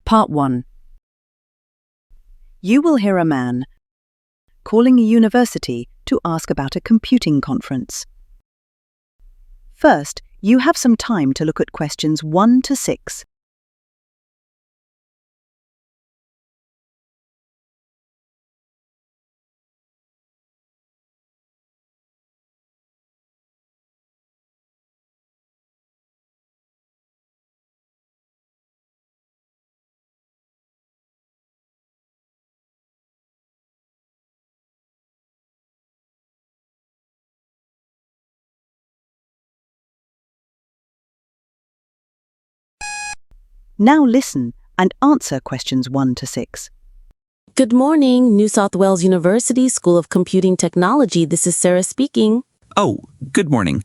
Part 1. You will hear a man calling a university to ask about a computing conference. First, you have some time to look at questions 1 to 6. Now listen and answer questions 1 to 6. Good morning, New South Wales University School of Computing Technology. This is Sarah speaking. Oh, good morning.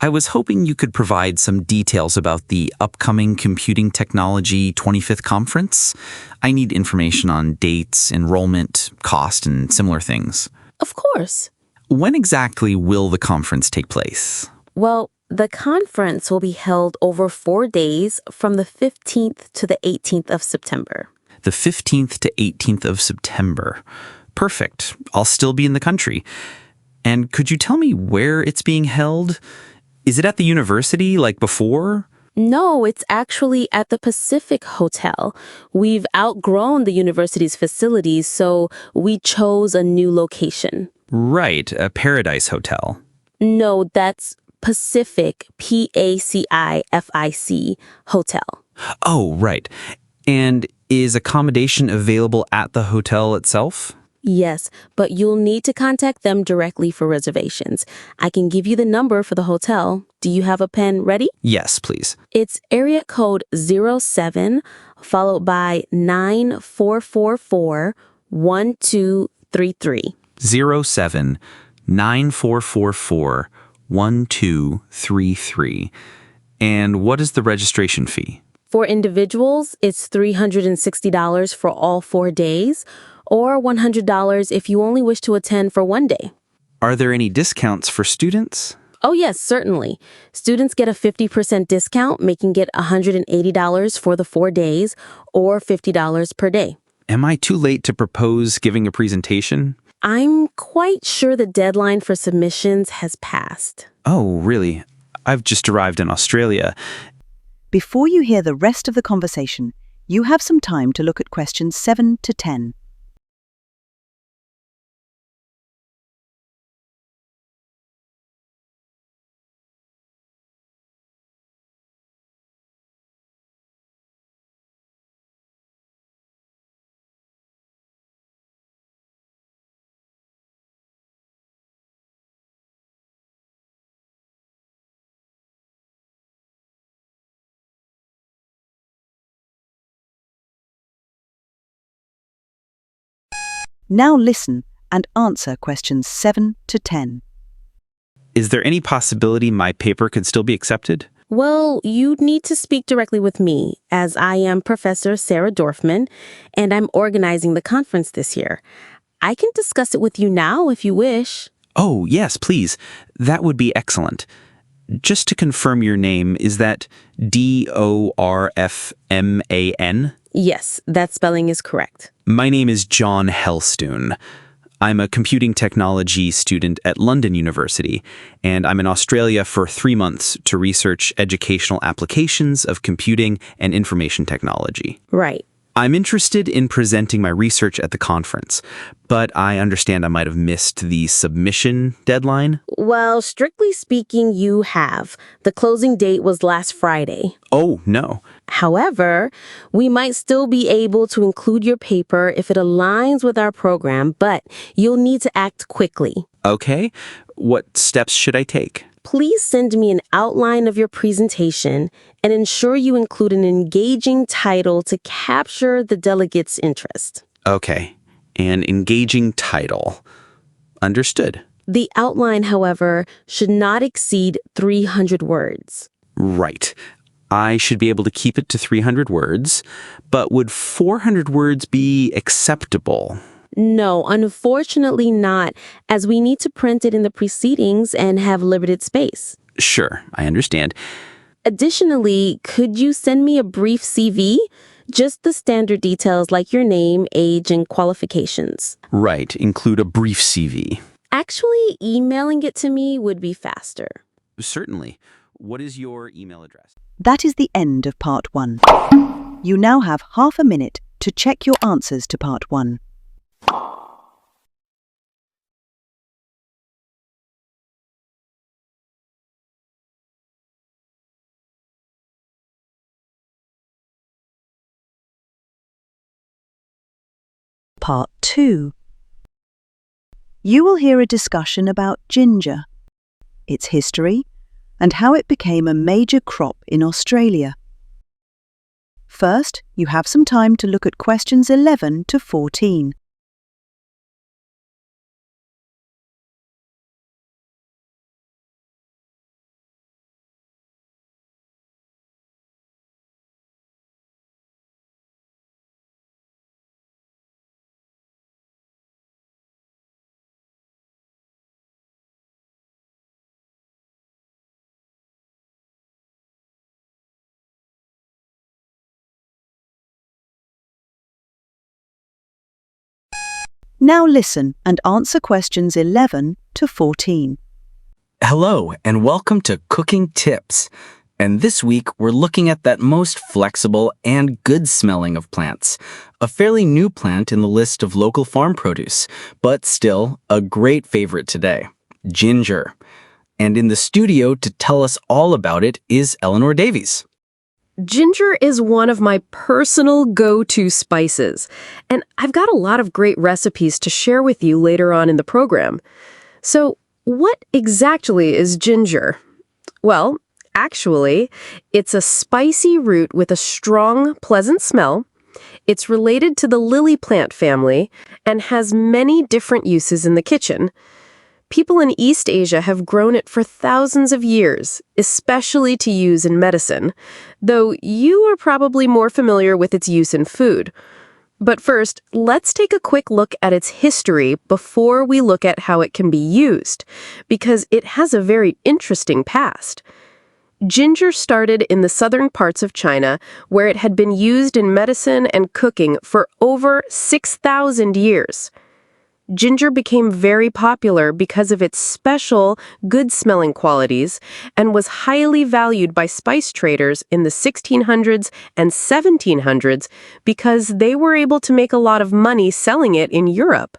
I was hoping you could provide some details about the upcoming Computing Technology 25th Conference. I need information on dates, enrollment, cost, and similar things. Of course. When exactly will the conference take place? Well, the conference will be held over 4 days from the 15th to the 18th of September. The 15th to 18th of September. Perfect. I'll still be in the country. And could you tell me where it's being held? Is it at the university like before? No, it's actually at the Pacific Hotel. We've outgrown the university's facilities, so we chose a new location. Right, a Paradise Hotel. No, that's Pacific, Pacific Hotel. Oh, right. And is accommodation available at the hotel itself? Yes, but you'll need to contact them directly for reservations. I can give you the number for the hotel. Do you have a pen ready? Yes, please. It's area code 07 followed by 9444 1233. 07 9444 1233. And what is the registration fee? For individuals, it's $360 for all 4 days, or $100 if you only wish to attend for 1 day. Are there any discounts for students? Oh yes, certainly. Students get a 50% discount, making it $180 for the 4 days, or $50 per day. Am I too late to propose giving a presentation? I'm quite sure the deadline for submissions has passed. Oh, really? I've just arrived in Australia. Before you hear the rest of the conversation, you have some time to look at questions 7 to 10. Now listen and answer questions 7 to 10. Is there any possibility my paper could still be accepted? Well, you'd need to speak directly with me, as I am Professor Sarah Dorfman, and I'm organizing the conference this year. I can discuss it with you now if you wish. Oh, yes, please. That would be excellent. Just to confirm your name, is that Dorfman? Yes, that spelling is correct. My name is John Helstone. I'm a computing technology student at London University, and I'm in Australia for 3 months to research educational applications of computing and information technology. Right. I'm interested in presenting my research at the conference, but I understand I might have missed the submission deadline. Well, strictly speaking, you have. The closing date was last Friday. Oh, no. However, we might still be able to include your paper if it aligns with our program, but you'll need to act quickly. Okay. What steps should I take? Please send me an outline of your presentation and ensure you include an engaging title to capture the delegates' interest. Okay. An engaging title. Understood. The outline, however, should not exceed 300 words. Right. I should be able to keep it to 300 words, but would 400 words be acceptable? No, unfortunately not, as we need to print it in the proceedings and have limited space. Sure, I understand. Additionally, could you send me a brief CV? Just the standard details like your name, age, and qualifications. Right, include a brief CV. Actually, emailing it to me would be faster. Certainly. What is your email address? That is the end of Part 1. You now have half a minute to check your answers to Part 1. Part 2. You will hear a discussion about ginger, its history, and how it became a major crop in Australia. First, you have some time to look at questions 11 to 14. Now listen and answer questions 11 to 14. Hello, and welcome to Cooking Tips. And this week, we're looking at that most flexible and good-smelling of plants. A fairly new plant in the list of local farm produce, but still a great favorite today, ginger. And in the studio to tell us all about it is Eleanor Davies. Ginger is one of my personal go-to spices, and I've got a lot of great recipes to share with you later on in the program. So, what exactly is ginger? Well, actually, it's a spicy root with a strong, pleasant smell. It's related to the lily plant family and has many different uses in the kitchen. People in East Asia have grown it for thousands of years, especially to use in medicine, though you are probably more familiar with its use in food. But first, let's take a quick look at its history before we look at how it can be used, because it has a very interesting past. Ginger started in the southern parts of China, where it had been used in medicine and cooking for over 6,000 years. Ginger became very popular because of its special, good-smelling qualities and was highly valued by spice traders in the 1600s and 1700s because they were able to make a lot of money selling it in Europe.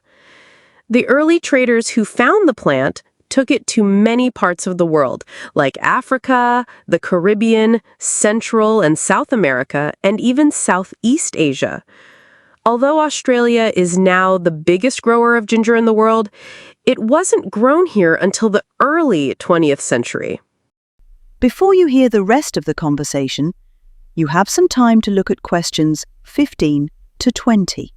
The early traders who found the plant took it to many parts of the world, like Africa, the Caribbean, Central and South America, and even Southeast Asia. Although Australia is now the biggest grower of ginger in the world, it wasn't grown here until the early 20th century. Before you hear the rest of the conversation, you have some time to look at questions 15 to 20.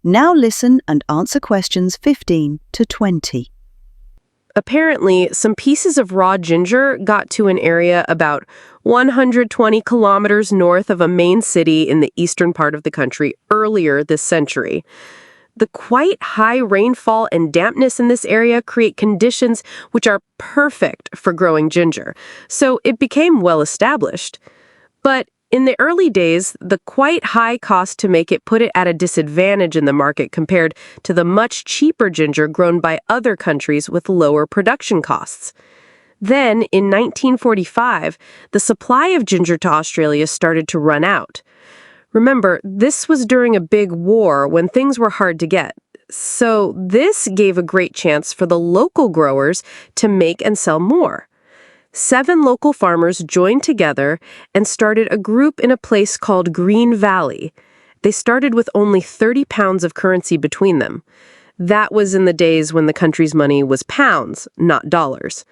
Now listen and answer questions 15 to 20. Apparently, some pieces of raw ginger got to an area about 120 kilometers north of a main city in the eastern part of the country earlier this century. The quite high rainfall and dampness in this area create conditions which are perfect for growing ginger, so it became well established. But in the early days, the quite high cost to make it put it at a disadvantage in the market compared to the much cheaper ginger grown by other countries with lower production costs. Then, in 1945, the supply of ginger to Australia started to run out. Remember, this was during a big war when things were hard to get. So this gave a great chance for the local growers to make and sell more. 7 local farmers joined together and started a group in a place called Green Valley. They started with only 30 pounds of currency between them. That was in the days when the country's money was pounds, not dollars.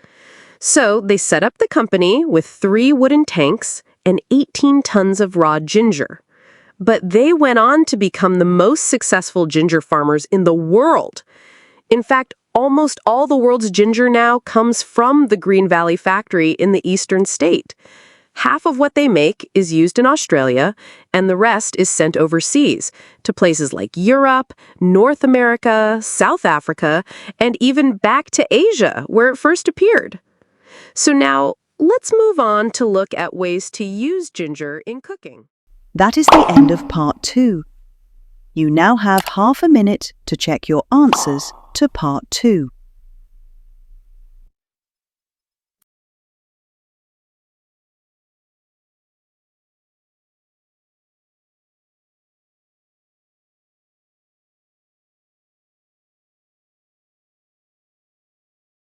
So they set up the company with 3 wooden tanks and 18 tons of raw ginger. But they went on to become the most successful ginger farmers in the world. In fact, almost all the world's ginger now comes from the Green Valley factory in the eastern state. Half of what they make is used in Australia, and the rest is sent overseas to places like Europe, North America, South Africa, and even back to Asia, where it first appeared. So now, let's move on to look at ways to use ginger in cooking. That is the end of part 2. You now have half a minute to check your answers to part 2.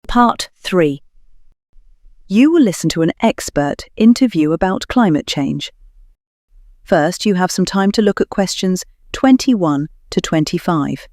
Part 3. You will listen to an expert interview about climate change. First, you have some time to look at questions 21 to 25.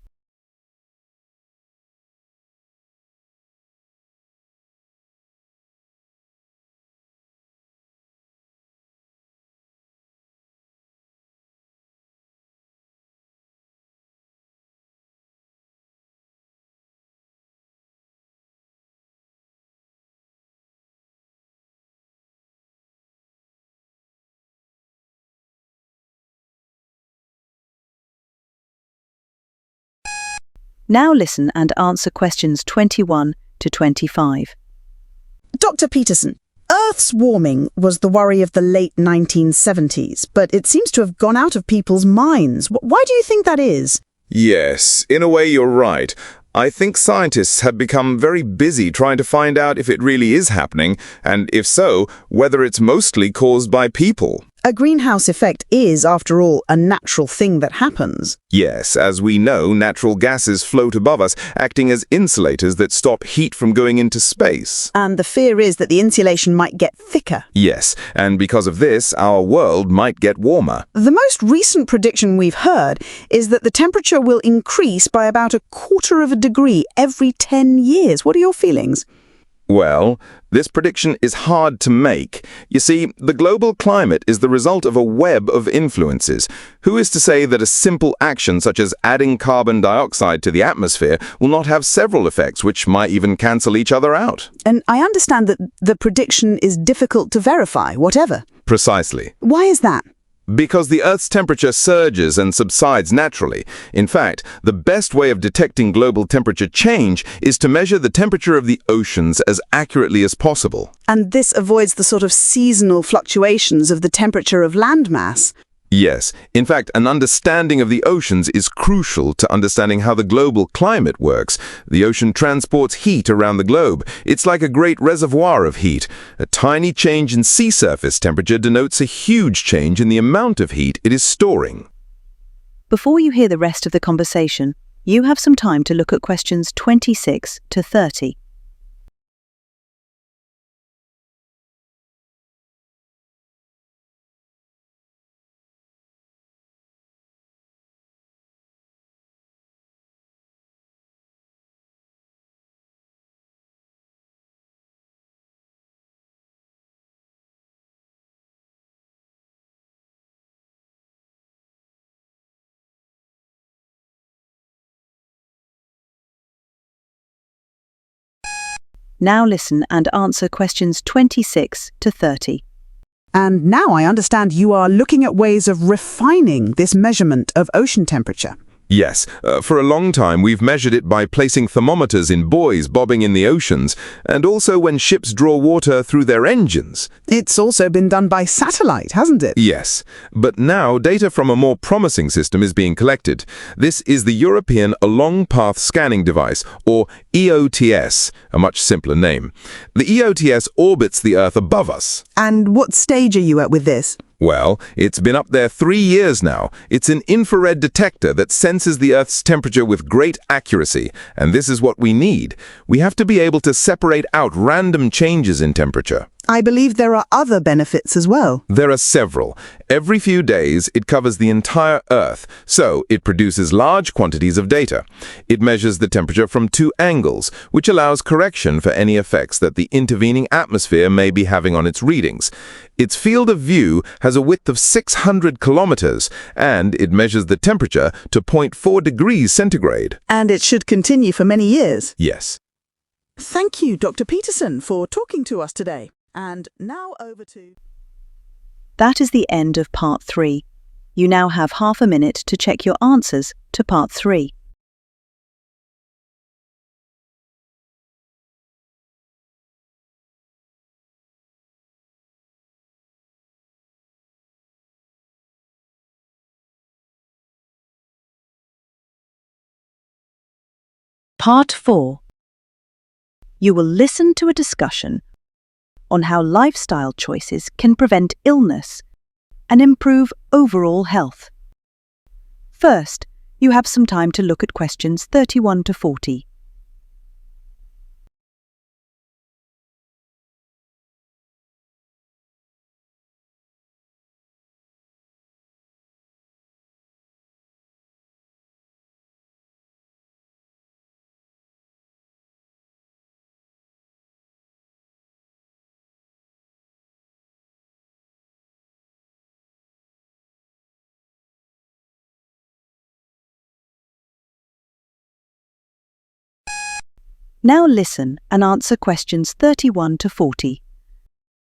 Now listen and answer questions 21 to 25. Dr. Peterson, Earth's warming was the worry of the late 1970s, but it seems to have gone out of people's minds. Why do you think that is? Yes, in a way you're right. I think scientists have become very busy trying to find out if it really is happening, and if so, whether it's mostly caused by people. A greenhouse effect is, after all, a natural thing that happens. Yes, as we know, natural gases float above us, acting as insulators that stop heat from going into space. And the fear is that the insulation might get thicker. Yes, and because of this, our world might get warmer. The most recent prediction we've heard is that the temperature will increase by about 1/4 of a degree every 10 years. What are your feelings? Well, this prediction is hard to make. You see, the global climate is the result of a web of influences. Who is to say that a simple action such as adding carbon dioxide to the atmosphere will not have several effects which might even cancel each other out? And I understand that the prediction is difficult to verify, whatever. Precisely. Why is that? Because the Earth's temperature surges and subsides naturally. In fact, the best way of detecting global temperature change is to measure the temperature of the oceans as accurately as possible. And this avoids the sort of seasonal fluctuations of the temperature of landmass. Yes. In fact, an understanding of the oceans is crucial to understanding how the global climate works. The ocean transports heat around the globe. It's like a great reservoir of heat. A tiny change in sea surface temperature denotes a huge change in the amount of heat it is storing. Before you hear the rest of the conversation, you have some time to look at questions 26 to 30. Now listen and answer questions 26 to 30. And now I understand you are looking at ways of refining this measurement of ocean temperature. Yes, for a long time we've measured it by placing thermometers in buoys bobbing in the oceans, and also when ships draw water through their engines. It's also been done by satellite, hasn't it? Yes, but now data from a more promising system is being collected. This is the European Long Path Scanning Device, or EOTS, a much simpler name. The EOTS orbits the Earth above us. And what stage are you at with this? Well, it's been up there 3 years now. It's an infrared detector that senses the Earth's temperature with great accuracy, and this is what we need. We have to be able to separate out random changes in temperature. I believe there are other benefits as well. There are several. Every few days, it covers the entire Earth, so it produces large quantities of data. It measures the temperature from 2 angles, which allows correction for any effects that the intervening atmosphere may be having on its readings. Its field of view has a width of 600 kilometers, and it measures the temperature to 0.4 degrees centigrade. And it should continue for many years. Yes. Thank you, Dr. Peterson, for talking to us today. And now over to... That is the end of Part 3. You now have half a minute to check your answers to Part 3. Part 4. You will listen to a discussion on how lifestyle choices can prevent illness and improve overall health. First, you have some time to look at questions 31 to 40. Now listen and answer questions 31 to 40.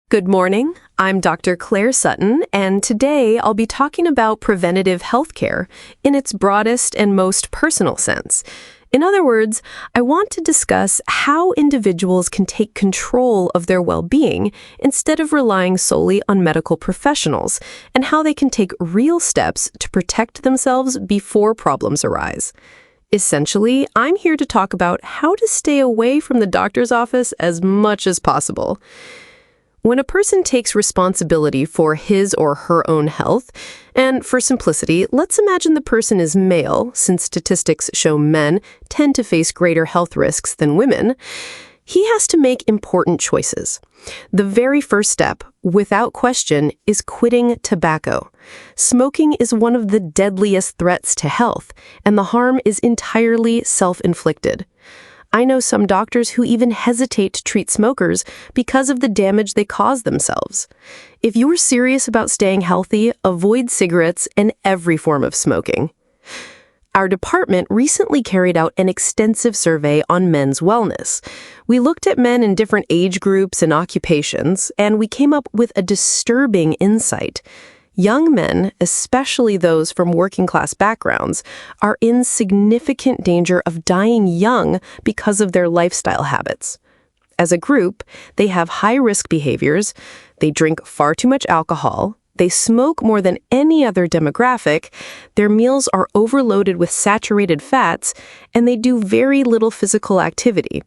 Good morning. I'm Dr. Claire Sutton, and today I'll be talking about preventative healthcare in its broadest and most personal sense. In other words, I want to discuss how individuals can take control of their well-being instead of relying solely on medical professionals, and how they can take real steps to protect themselves before problems arise. Essentially, I'm here to talk about how to stay away from the doctor's office as much as possible. When a person takes responsibility for his or her own health, and for simplicity, let's imagine the person is male, since statistics show men tend to face greater health risks than women, he has to make important choices. The very first step, without question, is quitting tobacco. Smoking is one of the deadliest threats to health, and the harm is entirely self-inflicted. I know some doctors who even hesitate to treat smokers because of the damage they cause themselves. If you're serious about staying healthy, avoid cigarettes and every form of smoking. Our department recently carried out an extensive survey on men's wellness. We looked at men in different age groups and occupations, and we came up with a disturbing insight. Young men, especially those from working-class backgrounds, are in significant danger of dying young because of their lifestyle habits. As a group, they have high-risk behaviors, they drink far too much alcohol, they smoke more than any other demographic, their meals are overloaded with saturated fats, and they do very little physical activity.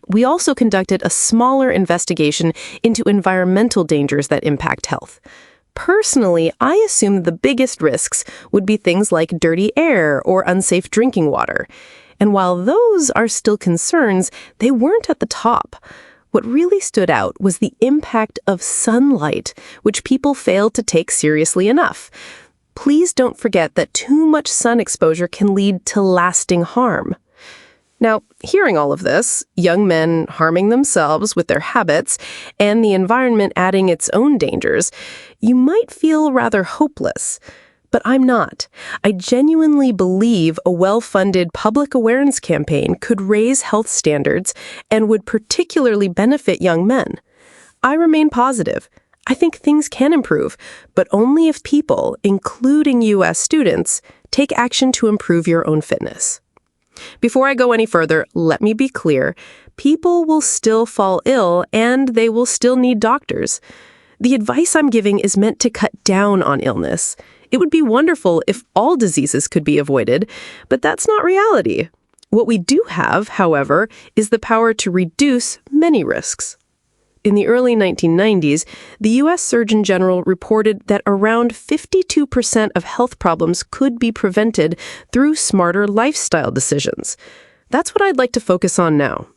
We also conducted a smaller investigation into environmental dangers that impact health. Personally, I assume the biggest risks would be things like dirty air or unsafe drinking water. And while those are still concerns, they weren't at the top. What really stood out was the impact of sunlight, which people fail to take seriously enough. Please don't forget that too much sun exposure can lead to lasting harm. Now, hearing all of this, young men harming themselves with their habits, and the environment adding its own dangers, you might feel rather hopeless. But I'm not. I genuinely believe a well-funded public awareness campaign could raise health standards and would particularly benefit young men. I remain positive. I think things can improve, but only if people, including U.S. students, take action to improve your own fitness. Before I go any further, let me be clear. People will still fall ill and they will still need doctors. The advice I'm giving is meant to cut down on illness. It would be wonderful if all diseases could be avoided, but that's not reality. What we do have, however, is the power to reduce many risks. In the early 1990s, the U.S. Surgeon General reported that around 52% of health problems could be prevented through smarter lifestyle decisions. That's what I'd like to focus on now.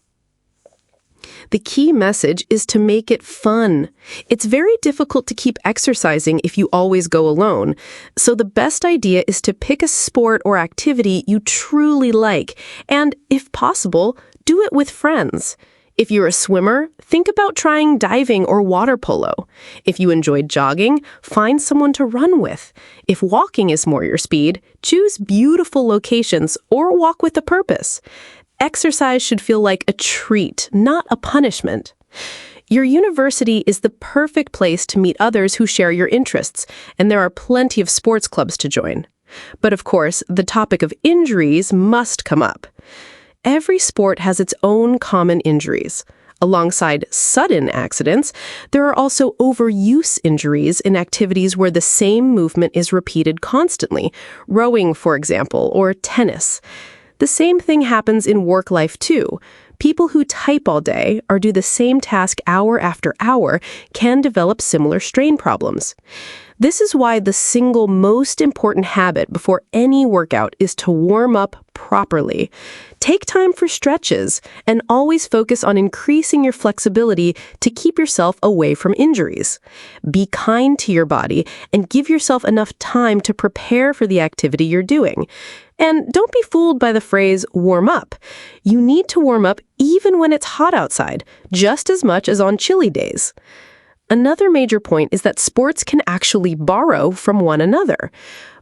The key message is to make it fun. It's very difficult to keep exercising if you always go alone, so the best idea is to pick a sport or activity you truly like, and, if possible, do it with friends. If you're a swimmer, think about trying diving or water polo. If you enjoy jogging, find someone to run with. If walking is more your speed, choose beautiful locations or walk with a purpose. Exercise should feel like a treat, not a punishment. Your university is the perfect place to meet others who share your interests, and there are plenty of sports clubs to join. But of course, the topic of injuries must come up. Every sport has its own common injuries. Alongside sudden accidents, there are also overuse injuries in activities where the same movement is repeated constantly, rowing, for example, or tennis. The same thing happens in work life too. People who type all day or do the same task hour after hour can develop similar strain problems. This is why the single most important habit before any workout is to warm up properly. Take time for stretches and always focus on increasing your flexibility to keep yourself away from injuries. Be kind to your body and give yourself enough time to prepare for the activity you're doing. And don't be fooled by the phrase warm up. You need to warm up even when it's hot outside, just as much as on chilly days. Another major point is that sports can actually borrow from one another.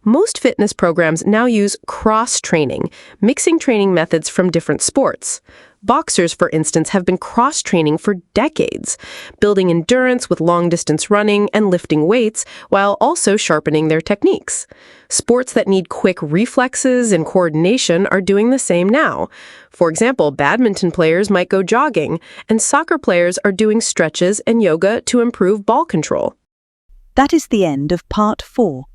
Most fitness programs now use cross-training, mixing training methods from different sports. Boxers, for instance, have been cross-training for decades, building endurance with long-distance running and lifting weights while also sharpening their techniques. Sports that need quick reflexes and coordination are doing the same now. For example, badminton players might go jogging, and soccer players are doing stretches and yoga to improve ball control. That is the end of Part 4.